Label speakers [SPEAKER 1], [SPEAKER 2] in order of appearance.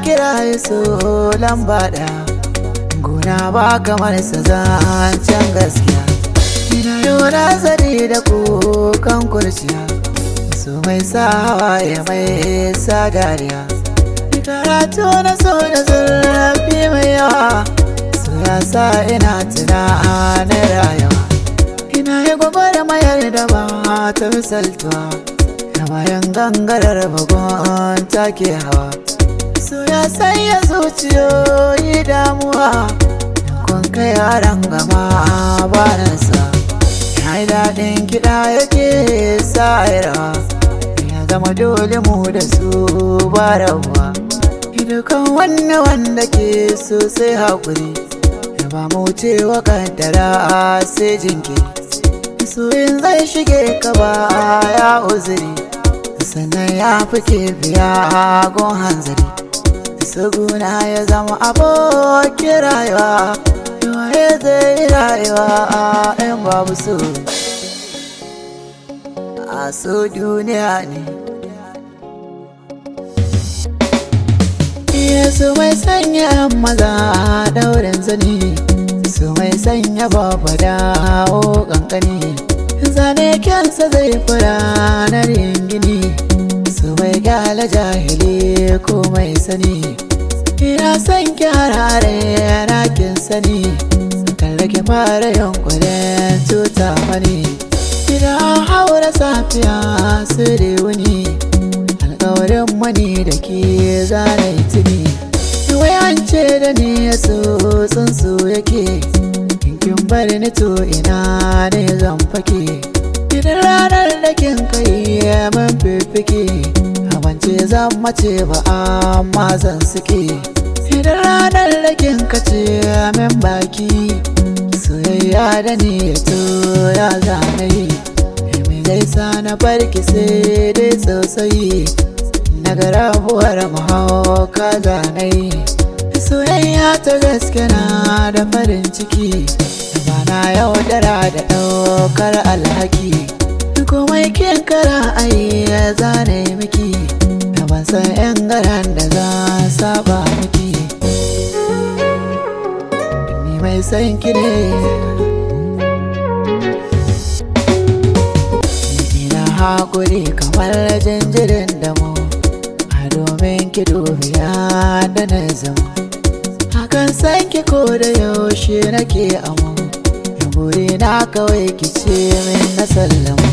[SPEAKER 1] kira so lamba ɗaya, guna ba kamar sa zancen gaskiya. Ina yau nazari da kukan kurciya, so mai sa hawaye mai sa dariya. Karatu na so da zurfi mai yawa, so ya sa ina tunanin rayuwa. Ina yi gwagwarmayar da ba ta misaltuwa, da bayan gangarar bagon take hawa. So ya sanya zuciyoyi damuwa, da kun kai yaran gama banansa. Ya yi daɗin kiɗa yake sa rawa, ya zama dole mu da su ba rabuwa. Dukan wanda ke so sai haƙuri, da ba mu cewa kaddara sai jinkiri. Soyin zai shige ka ba ya uzuri, sannan ya fi biya gon hanzari. Suguna ya zama abokin rayuwa, waye zai rayuwa in babu so. A so duniya ne, su mai sanya maza daurin zane, su mai sanya babba dawo kankani. Zane kyansa zai fura na gini, su mai gyala jahili ko mai sani. Ina son kyarare na kin sani, kan rage fara yankunan tuta mani. Idan haura safiya su da wuni, alkawarin mani da ke zane tuni. Wai an ce da ni ya so tsuntsu yake, kin bari ni to ina ne zan fake. Idan ranar da kin kai man fifike, abance zan mace ba amma zan suke. Idan ranar da kin kace min baki, soyayya da ni ya to ya zanayi. Me zai sa na barki sai dai sosai, daga rabuwar mahauka zanayi. Soyayya ta gaske na da farin ciki, ba na yaudara da ɗaukar alhaki. Komai kin kara ai ya zane miki, da ban san yan garan da za saba miki. Ni mai san ki ne, ina haƙuri kamar jinjirin damo, a domin ki dubiya da na zama. Hakan san ki ko da yaushe nake amo, buri na kawai ki ce min na sallama.